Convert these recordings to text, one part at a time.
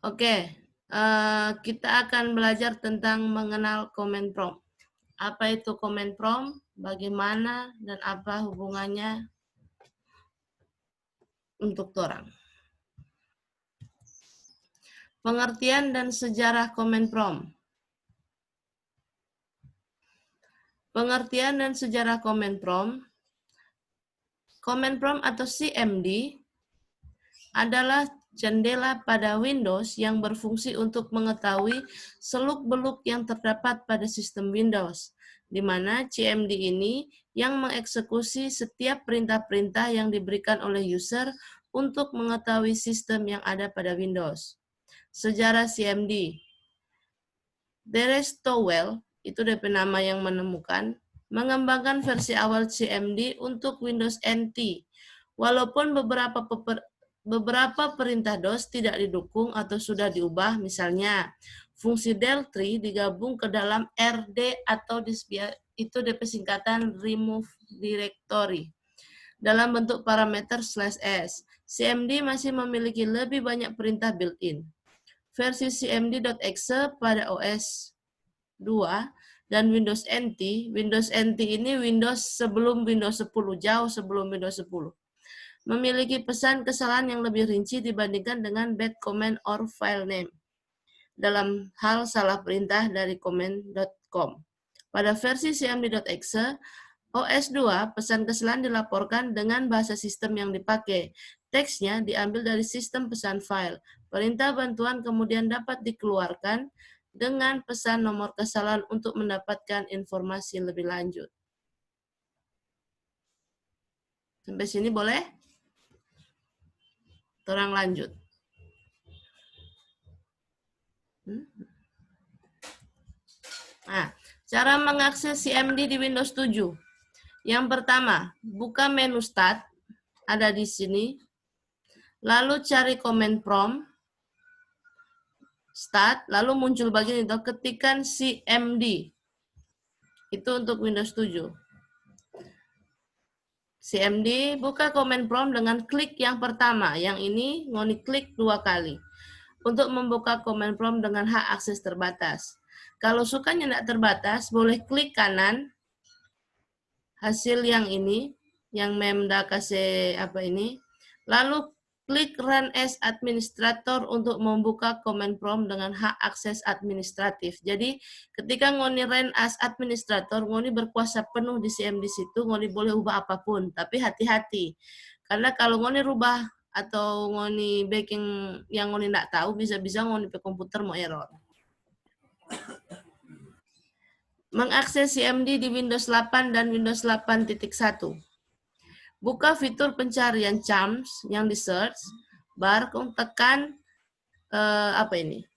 Oke, kita akan belajar tentang mengenal command prompt. Apa itu command prompt, bagaimana, dan apa hubungannya untuk orang. Pengertian dan sejarah command prompt. Pengertian dan sejarah command prompt. Command prompt atau CMD adalah jendela pada Windows yang berfungsi untuk mengetahui seluk-beluk yang terdapat pada sistem Windows, di mana CMD ini yang mengeksekusi setiap perintah-perintah yang diberikan oleh user untuk mengetahui sistem yang ada pada Windows. Sejarah CMD. Derek Stowell, itu DP nama yang menemukan, mengembangkan versi awal CMD untuk Windows NT, walaupun beberapa perintah DOS tidak didukung atau sudah diubah, misalnya fungsi del3 digabung ke dalam RD atau itu DP singkatan remove directory dalam bentuk parameter /s. CMD masih memiliki lebih banyak perintah built-in. Versi cmd.exe pada OS 2 dan Windows NT. Windows NT ini Windows sebelum Windows 10, jauh sebelum Windows 10. Memiliki pesan kesalahan yang lebih rinci dibandingkan dengan bad command or file name dalam hal salah perintah dari command.com. Pada versi cmd.exe, OS 2, pesan kesalahan dilaporkan dengan bahasa sistem yang dipakai. Teksnya diambil dari sistem pesan file. Perintah bantuan kemudian dapat dikeluarkan dengan pesan nomor kesalahan untuk mendapatkan informasi lebih lanjut. Sampai sini boleh? Terang lanjut. Nah, cara mengakses CMD di Windows 7. Yang pertama, buka menu Start, ada di sini. Lalu cari command prompt, Start, lalu muncul bagian itu, ketikkan CMD. Itu untuk Windows 7. CMD, buka command prompt dengan klik yang pertama. Yang ini, ngoni klik 2 kali. Untuk membuka command prompt dengan hak akses terbatas. Kalau sukanya tidak terbatas, boleh klik kanan, hasil yang ini, yang memda kasih apa ini, lalu klik Run as Administrator untuk membuka command prompt dengan hak akses administratif. Jadi ketika ngoni run as administrator, ngoni berkuasa penuh di CMD situ, ngoni boleh ubah apapun. Tapi hati-hati, karena kalau ngoni rubah atau ngoni backing yang ngoni tidak tahu, bisa-bisa ngoni pe komputer mau error. Mengakses CMD di Windows 8 dan Windows 8.1. Buka fitur pencarian CHAMS yang di search bar, tekan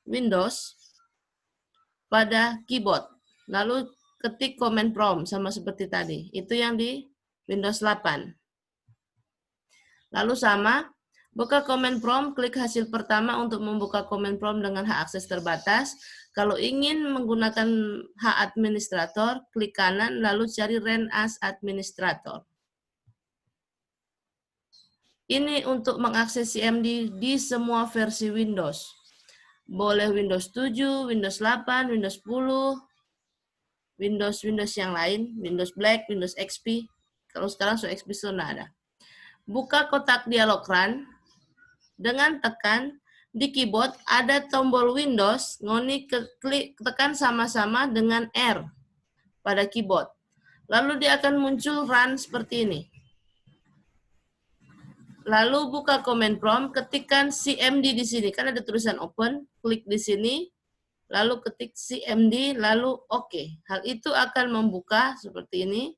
Windows pada keyboard, lalu ketik command prompt sama seperti tadi. Itu yang di Windows 8. Lalu sama, buka command prompt, klik hasil pertama untuk membuka command prompt dengan hak akses terbatas. Kalau ingin menggunakan hak administrator, klik kanan lalu cari Run as Administrator. Ini untuk mengakses CMD di semua versi Windows. Boleh Windows 7, Windows 8, Windows 10, Windows yang lain, Windows Black, Windows XP. Kalau sekarang XP sudah ada. Buka kotak dialog run. Dengan tekan di keyboard ada tombol Windows, ngoni klik tekan sama-sama dengan R pada keyboard. Lalu dia akan muncul run seperti ini. Lalu buka command prompt, ketikkan CMD di sini. Kan ada tulisan open, klik di sini, lalu ketik CMD, lalu OK. Hal itu akan membuka seperti ini.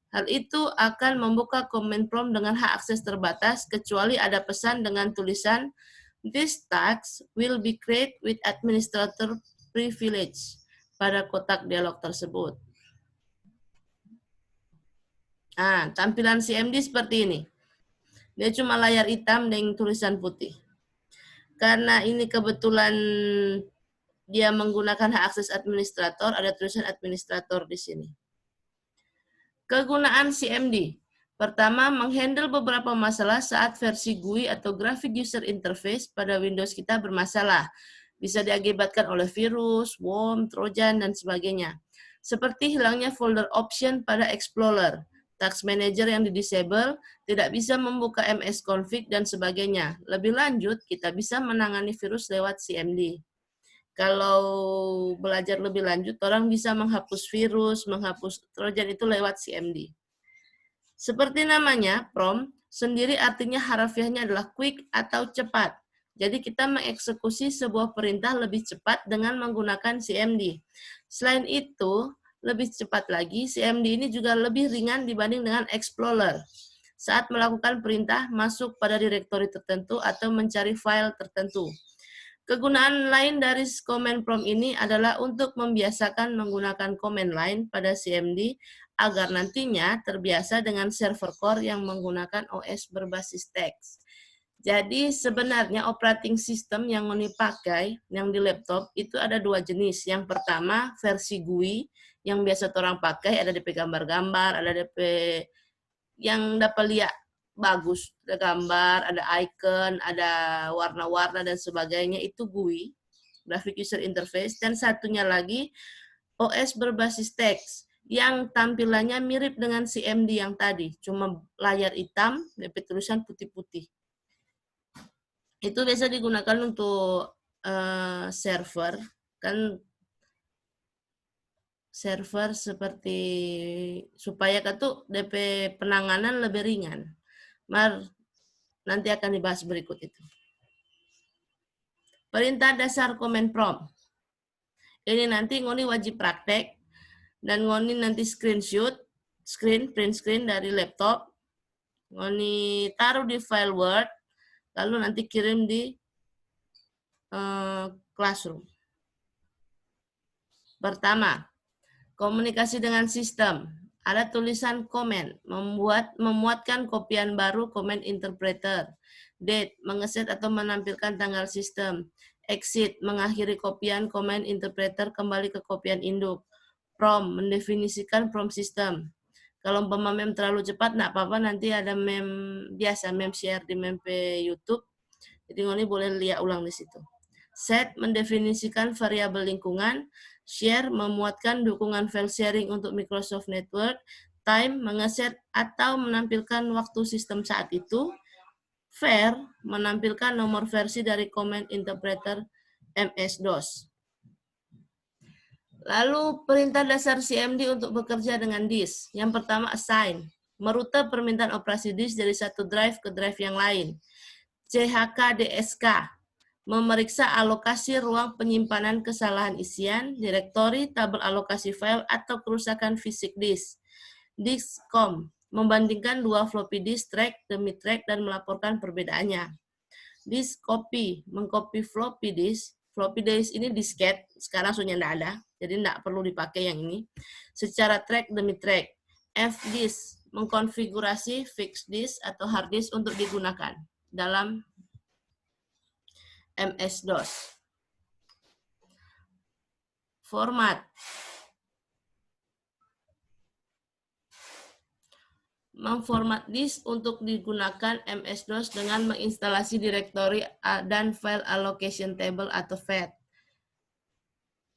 Hal itu akan membuka command prompt dengan hak akses terbatas, kecuali ada pesan dengan tulisan, "This task will be created with administrator privilege" pada kotak dialog tersebut. Nah, tampilan CMD seperti ini. Dia cuma layar hitam dengan tulisan putih. Karena ini kebetulan dia menggunakan hak akses administrator, ada tulisan administrator di sini. Kegunaan CMD. Pertama, menghandle beberapa masalah saat versi GUI atau Graphic User Interface pada Windows kita bermasalah. Bisa diakibatkan oleh virus, worm, trojan, dan sebagainya. Seperti hilangnya folder option pada Explorer, Task Manager yang di-disable, tidak bisa membuka MS config, dan sebagainya. Lebih lanjut, kita bisa menangani virus lewat CMD. Kalau belajar lebih lanjut, orang bisa menghapus virus, menghapus trojan itu lewat CMD. Seperti namanya, prompt sendiri artinya harafiahnya adalah quick atau cepat. Jadi kita mengeksekusi sebuah perintah lebih cepat dengan menggunakan CMD. Selain itu, lebih cepat lagi, CMD ini juga lebih ringan dibanding dengan Explorer. Saat melakukan perintah masuk pada direktori tertentu atau mencari file tertentu. Kegunaan lain dari command prompt ini adalah untuk membiasakan menggunakan command line pada CMD agar nantinya terbiasa dengan server core yang menggunakan OS berbasis teks. Jadi sebenarnya operating system yang Ngoni pakai, yang di laptop, itu ada dua jenis. Yang pertama versi GUI, yang biasa orang pakai, ada DP gambar-gambar, ada DP yang dapat lihat bagus, ada gambar, ada icon, ada warna-warna dan sebagainya, itu GUI, Graphic User Interface. Dan satunya lagi OS berbasis teks yang tampilannya mirip dengan CMD yang tadi, cuma layar hitam, DP tulisan putih-putih. Itu biasa digunakan untuk server, kan server seperti supaya tuh DP penanganan lebih ringan. Nanti akan dibahas berikut itu. Perintah dasar command prompt. Ini nanti Ngoni wajib praktek dan Ngoni nanti print screen dari laptop. Ngoni taruh di file Word, lalu nanti kirim di Classroom. Pertama, komunikasi dengan sistem. Ada tulisan komen, memuatkan kopian baru command interpreter. Date, mengeset atau menampilkan tanggal sistem. Exit, mengakhiri kopian command interpreter kembali ke kopian induk. Prompt, mendefinisikan prompt system. Kalau mem terlalu cepat, nggak apa-apa, nanti ada mem biasa, mem share di mem YouTube. Jadi Ngoni boleh lihat ulang di situ. Set, mendefinisikan variabel lingkungan. Share, memuatkan dukungan file sharing untuk Microsoft Network. Time, mengeset atau menampilkan waktu sistem saat itu. Var, menampilkan nomor versi dari command interpreter MS-DOS. Lalu perintah dasar CMD untuk bekerja dengan disk. Yang pertama assign, merute permintaan operasi disk dari satu drive ke drive yang lain. CHKDSK, memeriksa alokasi ruang penyimpanan kesalahan isian, direktori, tabel alokasi file, atau kerusakan fisik disk. Disk.com, membandingkan dua floppy disk track demi track dan melaporkan perbedaannya. Disk copy, mengcopy floppy disk. Floppy disk ini disket, sekarang sudah tidak ada, jadi tidak perlu dipakai yang ini. Secara track demi track. Fdisk, mengkonfigurasi fixed disk atau hard disk untuk digunakan dalam MS-DOS. Format. Memformat disk untuk digunakan MS-DOS dengan menginstalasi direktori dan file allocation table atau FAT.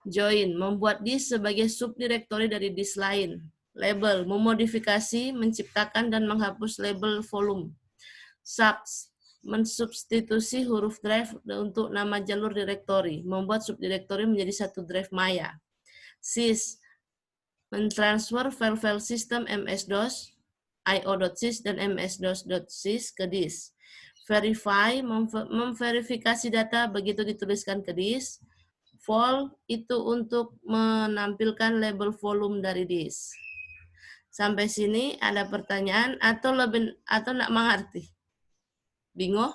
Join, membuat disk sebagai subdirektori dari disk lain. Label, memodifikasi, menciptakan dan menghapus label volume. Subs, mensubstitusi huruf drive untuk nama jalur direktori, membuat subdirektori menjadi satu drive maya. Sys, mentransfer file-file sistem MS-DOS, io.sys dan ms-dos.sys ke disk. Verify, memverifikasi data begitu dituliskan ke disk. Vol, itu untuk menampilkan label volume dari disk. Sampai sini ada pertanyaan atau nggak mengerti? Bingung?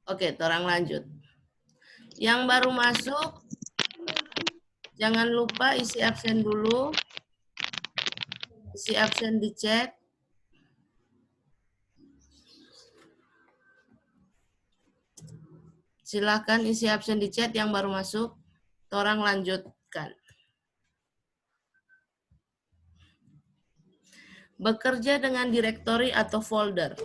Oke, orang lanjut. Yang baru masuk, jangan lupa isi absen dulu. Isi absen di chat. Silahkan isi absen di chat yang baru masuk. Torang lanjutkan. Bekerja dengan direktori atau folder.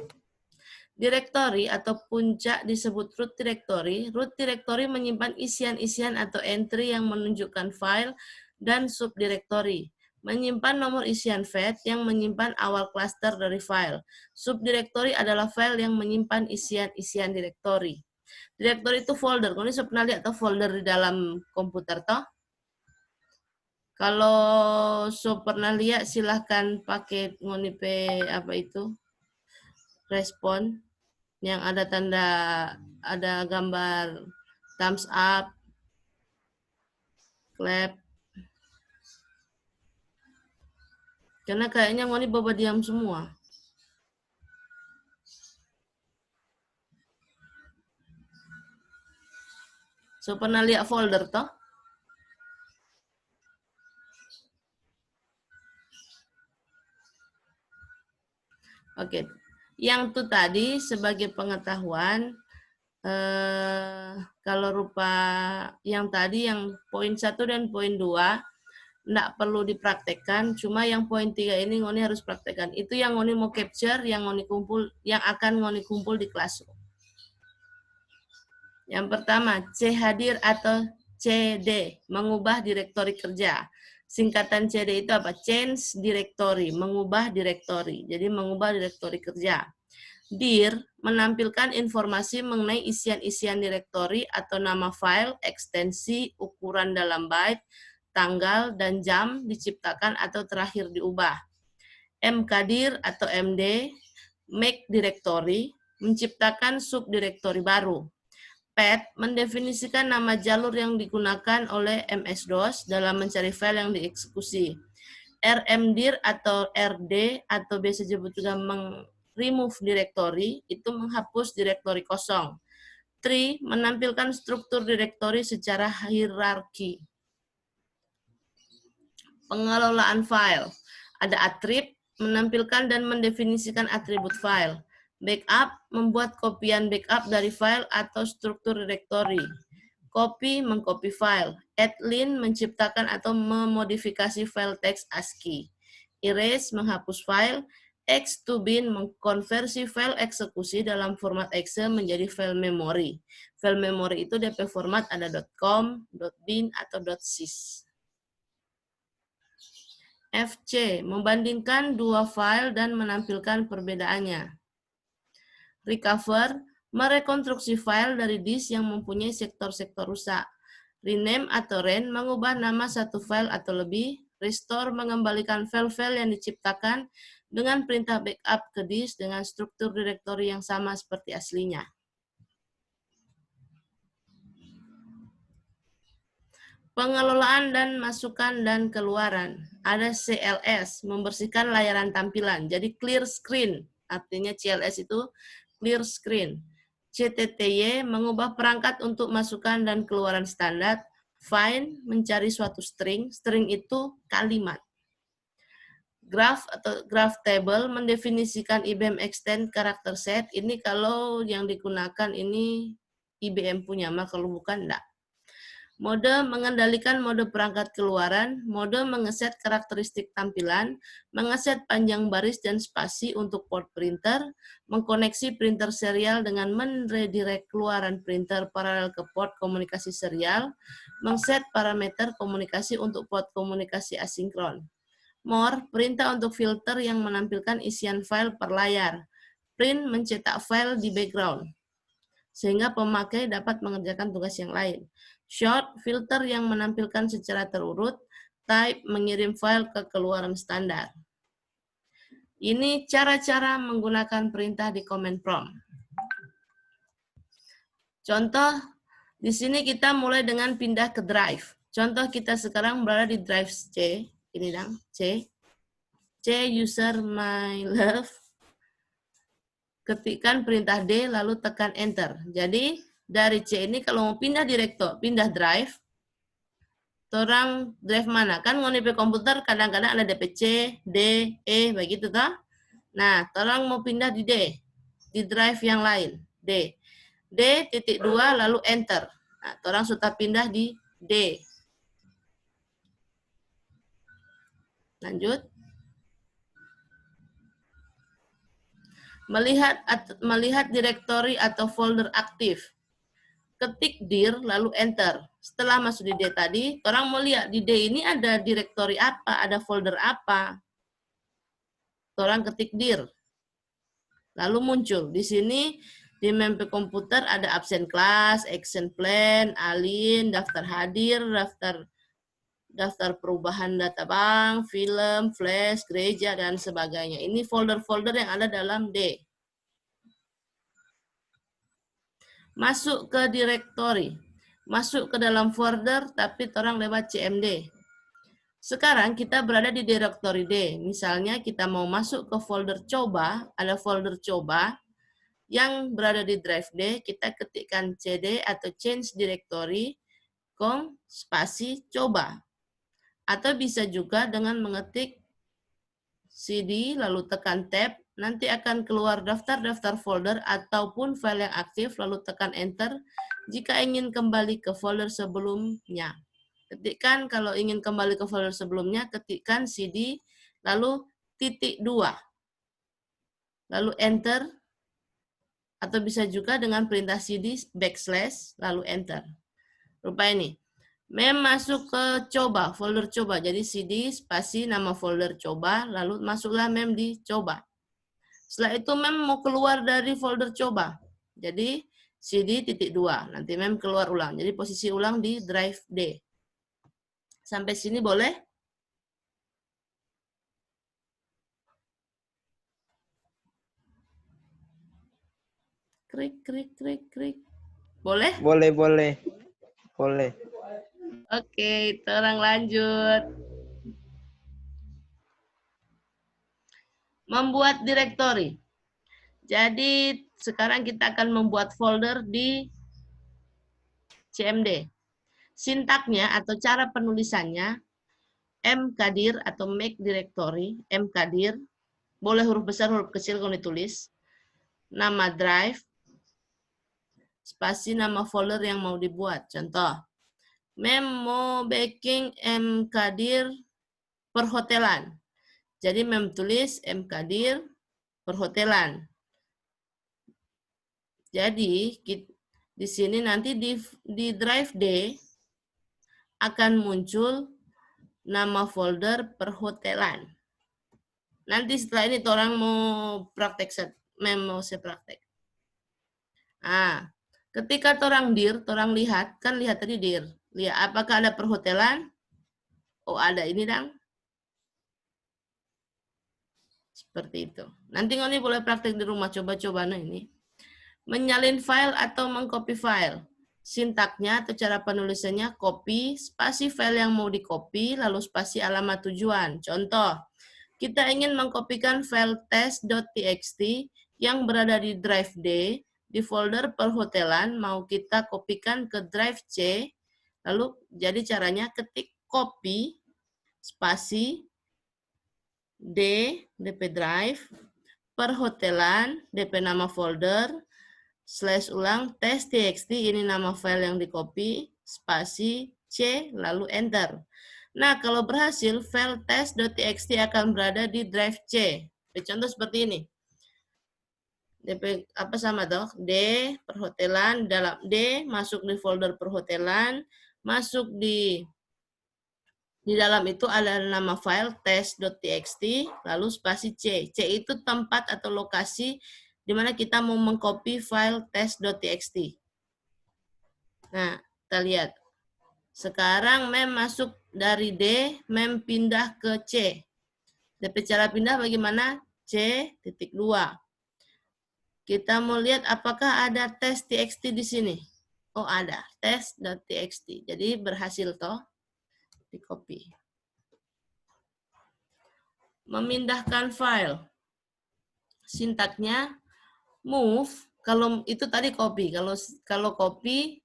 Direktori atau puncak disebut root directory. Root directory menyimpan isian-isian atau entry yang menunjukkan file dan subdirektori. Menyimpan nomor isian fetch yang menyimpan awal klaster dari file. Subdirektori adalah file yang menyimpan isian-isian direktori. Direktori itu folder. Kau ini pernah lihat atau folder di dalam komputer toh? Kalau pernah lihat silahkan pakai ngonipe apa itu respon yang ada tanda ada gambar thumbs up, clap. Karena kayaknya ngoni bawa diam semua. Pernah lihat folder toh? Oke. Yang itu tadi sebagai pengetahuan, kalau rupa yang tadi yang poin 1 dan poin 2 enggak perlu dipraktekkan, cuma yang poin 3 ini ngoni harus praktekkan. Itu yang ngoni mau capture, yang ngoni kumpul, yang akan ngoni kumpul di kelas. Yang pertama, C hadir atau CD, mengubah direktori kerja. Singkatan CD itu apa? Change directory, mengubah direktori. Jadi mengubah direktori kerja. Dir menampilkan informasi mengenai isian-isian direktori atau nama file, ekstensi, ukuran dalam byte, tanggal, dan jam diciptakan atau terakhir diubah. Mkadir atau MD, make directory, menciptakan subdirektori baru. Path mendefinisikan nama jalur yang digunakan oleh MS-DOS dalam mencari file yang dieksekusi. RMDIR atau RD atau biasa disebut juga remove directory, itu menghapus direktori kosong. Tree menampilkan struktur direktori secara hierarki. Pengelolaan file. Ada attrib, menampilkan dan mendefinisikan atribut file. Backup, membuat kopian backup dari file atau struktur direktori. Copy, mengcopy file. Add-lin, menciptakan atau memodifikasi file teks ASCII. Erase, menghapus file. X2bin, mengkonversi file eksekusi dalam format Excel menjadi file memori. File memori itu DP format ada .com, .bin, atau .sys. FC, membandingkan dua file dan menampilkan perbedaannya. Recover, merekonstruksi file dari disk yang mempunyai sektor-sektor rusak. Rename atau ren, mengubah nama satu file atau lebih. Restore, mengembalikan file-file yang diciptakan dengan perintah backup ke disk dengan struktur direktori yang sama seperti aslinya. Pengelolaan dan masukan dan keluaran. Ada CLS, membersihkan layanan tampilan. Jadi clear screen, artinya CLS itu clear screen. CTTY, mengubah perangkat untuk masukan dan keluaran standar. Find, mencari suatu string. String itu kalimat. Graph atau graph table, mendefinisikan IBM extend karakter set. Ini kalau yang digunakan ini IBM punya, maka kalau bukan enggak. Mode mengendalikan mode perangkat keluaran, mode mengeset karakteristik tampilan, mengeset panjang baris dan spasi untuk port printer, mengkoneksi printer serial dengan meredirect keluaran printer paralel ke port komunikasi serial, mengset parameter komunikasi untuk port komunikasi asinkron. More, perintah untuk filter yang menampilkan isian file per layar. Print, mencetak file di background, sehingga pemakai dapat mengerjakan tugas yang lain. Short, filter yang menampilkan secara terurut. Type, mengirim file ke keluaran standar. Ini cara-cara menggunakan perintah di command prompt. Contoh, di sini kita mulai dengan pindah ke drive. Contoh kita sekarang berada di drive C. Ini dong, C. C user my love. Ketikkan perintah D, lalu tekan enter. Jadi, dari C ini kalau mau pindah direktor, pindah drive, orang drive mana? Kan ngoni pe komputer kadang-kadang ada DPC, D, E, begitu toh? Nah, orang mau pindah di D, di drive yang lain, D. D.2 lalu enter. Nah, orang sudah pindah di D. Lanjut. Melihat direktori atau folder aktif. Ketik dir lalu enter. Setelah masuk di D tadi, orang mau lihat di D ini ada direktori apa, ada folder apa. Orang ketik dir. Lalu muncul di sini di map komputer ada absen kelas, action plan, alin, daftar hadir, daftar perubahan data bank, film, flash, gereja, dan sebagainya. Ini folder-folder yang ada dalam D. Masuk ke direktori. Masuk ke dalam folder, tapi orang lewat CMD. Sekarang kita berada di direktori D. Misalnya kita mau masuk ke folder coba, ada folder coba yang berada di drive D, kita ketikkan CD atau change directory, spasi coba. Atau bisa juga dengan mengetik CD lalu tekan tab, nanti akan keluar daftar-daftar folder ataupun file yang aktif lalu tekan enter jika ingin kembali ke folder sebelumnya. Ketikkan kalau ingin kembali ke folder sebelumnya, ketikkan CD lalu .2 lalu enter, atau bisa juga dengan perintah CD backslash lalu enter. Rupa ini. Mem masuk ke coba, folder coba. Jadi CD spasi nama folder coba, lalu masuklah mem di coba. Setelah itu mem mau keluar dari folder coba. Jadi CD .2. Nanti mem keluar ulang. Jadi posisi ulang di drive D. Sampai sini boleh? Krik, krik, krik, krik. Boleh? Boleh. Oke, orang lanjut. Membuat direktori. Jadi sekarang kita akan membuat folder di CMD. Sintaknya atau cara penulisannya mkdir atau make directory, mkdir, boleh huruf besar, huruf kecil kalau ditulis, nama drive, spasi nama folder yang mau dibuat. Contoh, memo backing mkdir perhotelan. Jadi mem tulis mkdir perhotelan. Jadi di sini nanti di drive D akan muncul nama folder perhotelan. Nanti setelah ini orang mau praktek, mau saya praktek. Nah, ketika orang dir, orang lihat, kan lihat tadi dir. Lihat apakah ada perhotelan? Oh ada, ini dang. Seperti itu. Nanti ngoni boleh praktek di rumah, coba-coba nah ini. Menyalin file atau mengcopy file. Sintaknya atau cara penulisannya copy, spasi file yang mau di-copy, lalu spasi alamat tujuan. Contoh, kita ingin mengkopikan file test.txt yang berada di drive D, di folder perhotelan, mau kita kopikan ke drive C, lalu jadi caranya ketik copy, spasi, D, DP drive, perhotelan, DP nama folder, slash ulang test.txt, ini nama file yang di-copy, spasi, C, lalu enter. Nah, kalau berhasil, file test.txt akan berada di drive C. Contoh seperti ini. DP apa sama toh? D, perhotelan, dalam D, masuk di folder perhotelan, masuk di dalam itu ada nama file test.txt, lalu spasi C. C itu tempat atau lokasi di mana kita mau mengcopy file test.txt. Nah, kita lihat. Sekarang mem masuk dari D, mem pindah ke C. DP cara pindah bagaimana? C.2. Kita mau lihat apakah ada test.txt di sini. Oh ada, test.txt. Jadi berhasil toh di copy. Memindahkan file. Sintaknya move, kalau itu tadi copy. Kalau copy,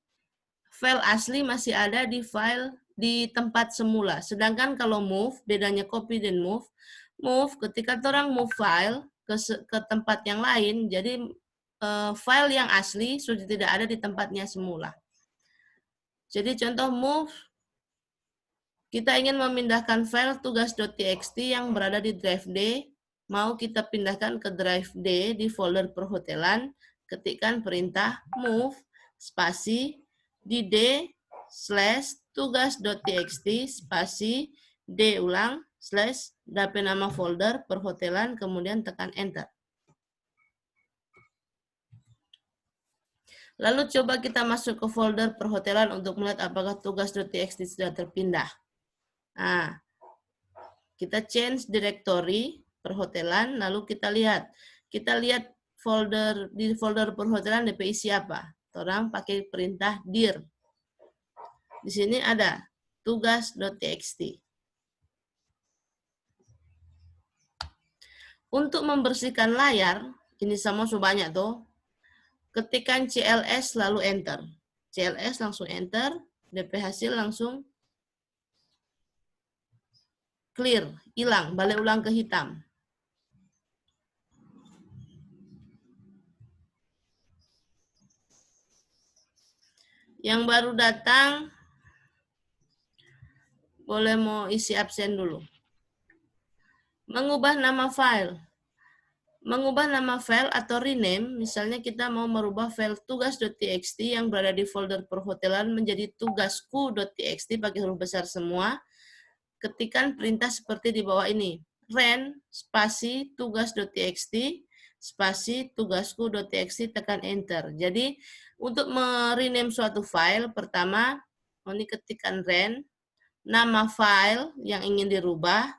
file asli masih ada di file di tempat semula. Sedangkan kalau move, bedanya copy dan move ketika orang move file ke tempat yang lain, jadi file yang asli sudah tidak ada di tempatnya semula. Jadi contoh move, kita ingin memindahkan file tugas.txt yang berada di drive D, mau kita pindahkan ke drive D di folder perhotelan, ketikkan perintah move spasi di d/tugas.txt spasi d ulang slash dp nama folder perhotelan, kemudian tekan enter. Lalu coba kita masuk ke folder perhotelan untuk melihat apakah tugas.txt sudah terpindah. Nah, kita change directory perhotelan, lalu kita lihat. Kita lihat folder di folder perhotelan DP isi apa. Orang pakai perintah dir. Di sini ada tugas.txt. Untuk membersihkan layar, ini sama banyak tuh. Ketikkan CLS lalu enter. CLS langsung enter, DP hasil langsung clear, hilang, balik ulang ke hitam. Yang baru datang, boleh mau isi absen dulu. Mengubah nama file. Mengubah nama file atau rename, misalnya kita mau merubah file tugas.txt yang berada di folder perhotelan menjadi tugasku.txt pakai huruf besar semua. Ketikkan perintah seperti di bawah ini. Ren spasi tugas.txt spasi tugasku.txt, tekan enter. Jadi untuk merename suatu file, pertama ini ketikkan ren, nama file yang ingin dirubah,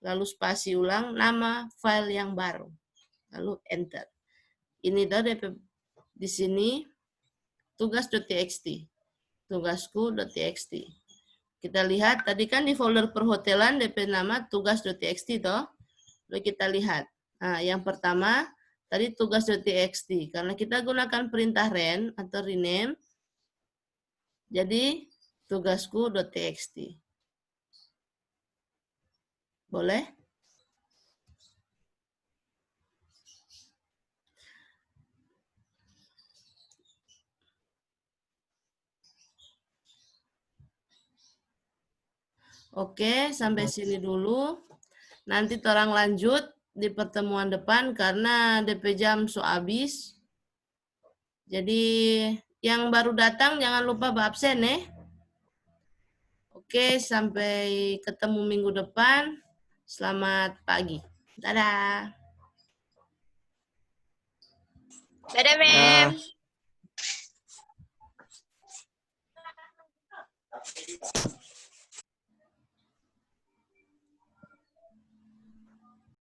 lalu spasi ulang nama file yang baru, lalu enter. Ini tadi di sini tugas.txt, tugasku.txt. Kita lihat tadi kan di folder perhotelan DP nama tugas.txt toh. Lalu kita lihat. Nah, yang pertama tadi tugas.txt, karena kita gunakan perintah ren atau rename, jadi tugasku.txt. Boleh? Oke, sampai sini dulu. Nanti orang lanjut di pertemuan depan karena DP jam habis. Jadi yang baru datang jangan lupa berabsen ya. Oke, sampai ketemu minggu depan. Selamat pagi. Dadah. Dadah, Mem.